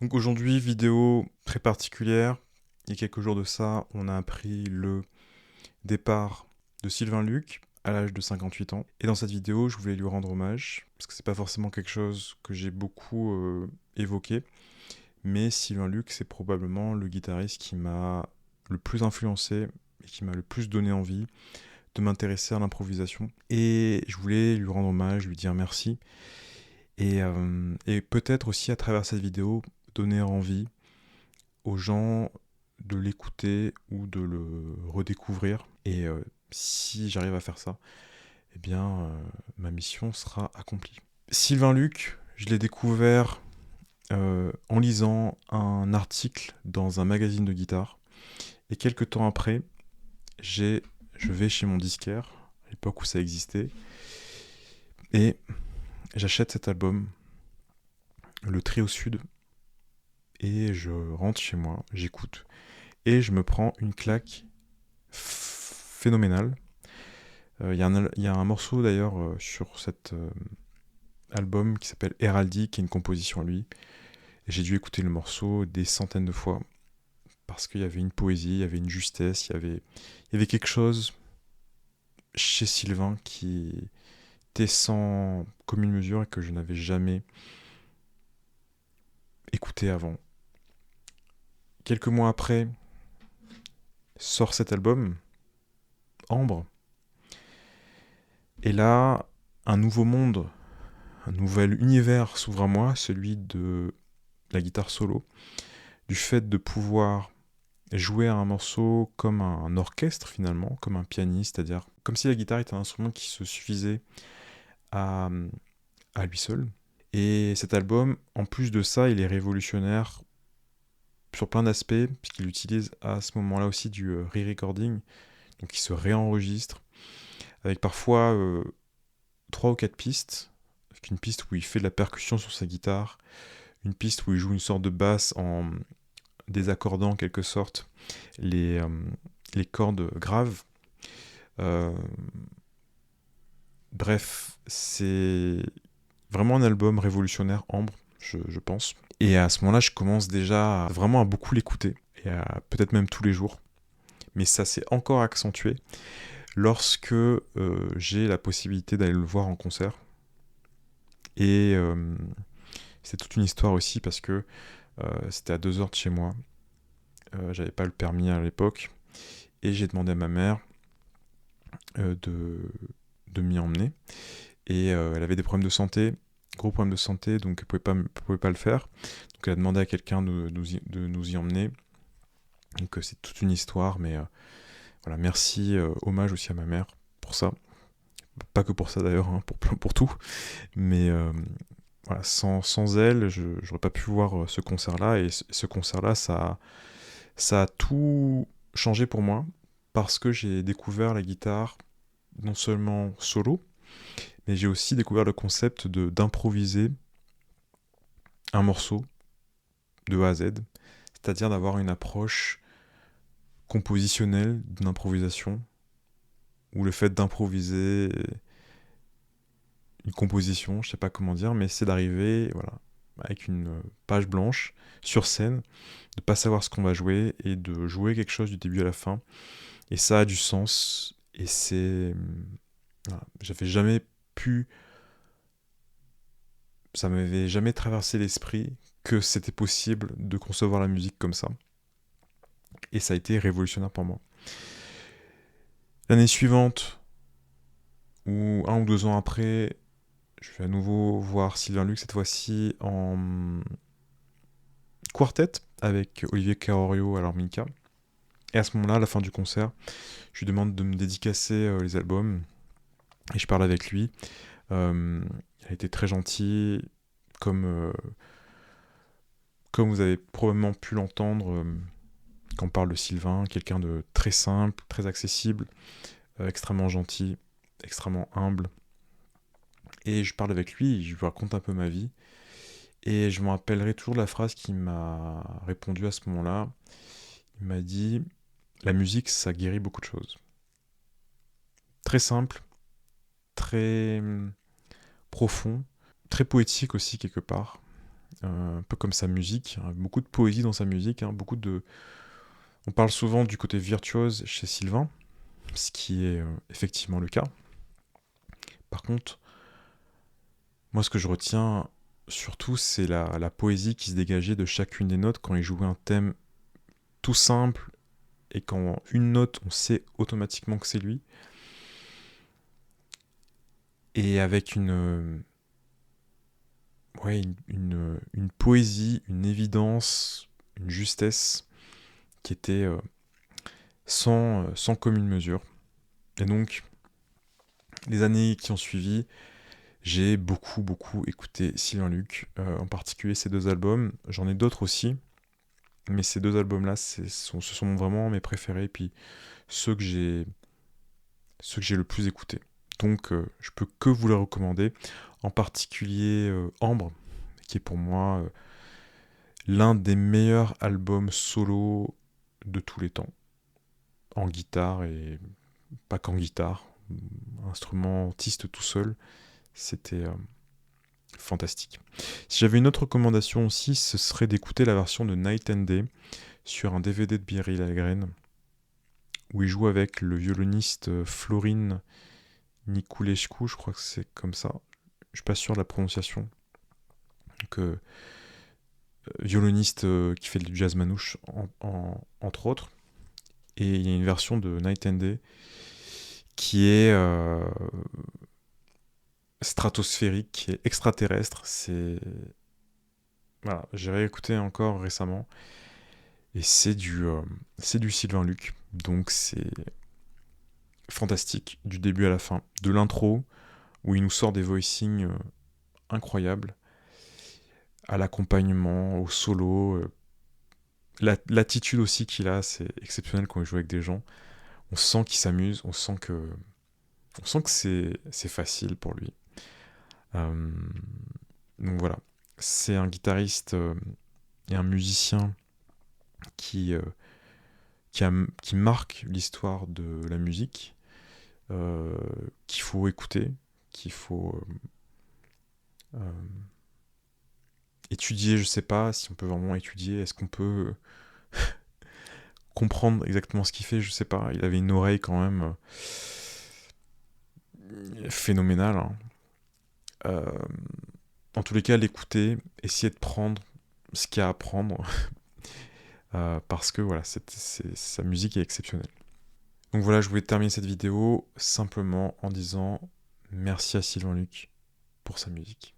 Donc aujourd'hui, vidéo très particulière. Il y a quelques jours de ça, on a appris le départ de Sylvain Luc à l'âge de 58 ans. Et dans cette vidéo, je voulais lui rendre hommage, parce que c'est pas forcément quelque chose que j'ai beaucoup évoqué, mais Sylvain Luc, c'est probablement le guitariste qui m'a le plus influencé et qui m'a le plus donné envie de m'intéresser à l'improvisation. Et je voulais lui rendre hommage, lui dire merci. Et peut-être aussi à travers cette vidéo, donner envie aux gens de l'écouter ou de le redécouvrir. Et si j'arrive à faire ça, eh bien, ma mission sera accomplie. Sylvain Luc, je l'ai découvert en lisant un article dans un magazine de guitare. Et quelques temps après, je vais chez mon disquaire, à l'époque où ça existait, et j'achète cet album, Le Trio Sud, et je rentre chez moi, j'écoute, et je me prends une claque phénoménale. Il y a un morceau d'ailleurs sur cet album qui s'appelle Héraldique, qui est une composition à lui. Et j'ai dû écouter le morceau des centaines de fois, parce qu'il y avait une poésie, il y avait une justesse, il y avait quelque chose chez Sylvain qui était sans commune mesure et que je n'avais jamais écouté avant. Quelques mois après, sort cet album, Ambre. Et là, un nouveau monde, un nouvel univers s'ouvre à moi, celui de la guitare solo, du fait de pouvoir jouer à un morceau comme un orchestre finalement, comme un pianiste, c'est-à-dire comme si la guitare était un instrument qui se suffisait à, à lui seul. Et cet album, en plus de ça, il est révolutionnaire sur plein d'aspects, puisqu'il utilise à ce moment-là aussi du re-recording, donc il se réenregistre, avec parfois 3 ou 4 pistes, avec une piste où il fait de la percussion sur sa guitare, une piste où il joue une sorte de basse en désaccordant en quelque sorte les cordes graves. Bref, c'est vraiment un album révolutionnaire, Ambre, je pense. Et à ce moment-là, je commence déjà vraiment à beaucoup l'écouter, et à peut-être même tous les jours. Mais ça s'est encore accentué lorsque j'ai la possibilité d'aller le voir en concert. Et c'est toute une histoire aussi parce que c'était à 2 heures de chez moi. J'avais pas le permis à l'époque. Et j'ai demandé à ma mère de m'y emmener. Et elle avait des problèmes de santé, gros problèmes de santé, donc elle pouvait pas le faire. Donc elle a demandé à quelqu'un de nous y emmener. Donc c'est toute une histoire, mais voilà, merci, hommage aussi à ma mère pour ça. Pas que pour ça d'ailleurs, hein, pour tout. Mais voilà, sans elle, je n'aurais pas pu voir ce concert-là. Et ce concert-là, ça a tout changé pour moi, parce que j'ai découvert la guitare non seulement solo, mais j'ai aussi découvert le concept d'improviser un morceau de A à Z, c'est-à-dire d'avoir une approche compositionnel d'une improvisation, ou le fait d'improviser une composition, je sais pas comment dire, mais c'est d'arriver, voilà, avec une page blanche sur scène, de pas savoir ce qu'on va jouer et de jouer quelque chose du début à la fin. Et ça a du sens. Et c'est, voilà, j'avais jamais pu, ça m'avait jamais traversé l'esprit que c'était possible de concevoir la musique comme ça. Et ça a été révolutionnaire pour moi. L'année suivante, ou 1 ou 2 ans après, je vais à nouveau voir Sylvain Luc, cette fois-ci en quartet avec Olivier Carorio à l'harmonica. Et à ce moment-là, à la fin du concert, je lui demande de me dédicacer les albums et je parle avec lui. Il a été très gentil, comme, comme vous avez probablement pu l'entendre quand on parle de Sylvain, quelqu'un de très simple, très accessible, extrêmement gentil, extrêmement humble. Et je parle avec lui, je lui raconte un peu ma vie. Et je me rappellerai toujours de la phrase qu'il m'a répondu à ce moment-là. Il m'a dit « La musique, ça guérit beaucoup de choses. » Très simple, très profond, très poétique aussi quelque part. Un peu comme sa musique, hein, beaucoup de poésie dans sa musique, hein, beaucoup de... On parle souvent du côté virtuose chez Sylvain, ce qui est effectivement le cas. Par contre, moi ce que je retiens surtout, c'est la poésie qui se dégageait de chacune des notes quand il jouait un thème tout simple et quand une note, on sait automatiquement que c'est lui. Et avec ouais, une poésie, une évidence, une justesse qui était sans commune mesure. Et donc, les années qui ont suivi, j'ai beaucoup écouté Sylvain Luc, en particulier ces 2 albums. J'en ai d'autres aussi, mais ces 2 albums-là, ce sont vraiment mes préférés, puis ceux que j'ai le plus écoutés. Donc, je peux que vous les recommander, en particulier Ambre, qui est pour moi l'un des meilleurs albums solo de tous les temps, en guitare et pas qu'en guitare, instrumentiste tout seul, c'était fantastique. Si j'avais une autre recommandation aussi, ce serait d'écouter la version de Night and Day sur un DVD de Biréli Lagrène, où il joue avec le violoniste Florin Niculescu, je crois que c'est comme ça, je suis pas sûr de la prononciation, donc violoniste qui fait du jazz manouche entre autres, et il y a une version de Night and Day qui est stratosphérique, qui est extraterrestre. C'est voilà, j'ai réécouté encore récemment et c'est du Sylvain Luc, donc c'est fantastique du début à la fin, de l'intro où il nous sort des voicings incroyables, à l'accompagnement, au solo, l'attitude aussi qu'il a, c'est exceptionnel quand il joue avec des gens. On sent qu'il s'amuse, on sent que c'est facile pour lui. Donc voilà, c'est un guitariste et un musicien qui, qui marque l'histoire de la musique, qu'il faut écouter, qu'il faut étudier. Je sais pas si on peut vraiment étudier, est-ce qu'on peut comprendre exactement ce qu'il fait, je sais pas. Il avait une oreille quand même phénoménale, hein. En tous les cas, l'écouter, essayer de prendre ce qu'il y a à prendre, parce que voilà, sa musique est exceptionnelle. Donc voilà, je voulais terminer cette vidéo simplement en disant merci à Sylvain Luc pour sa musique.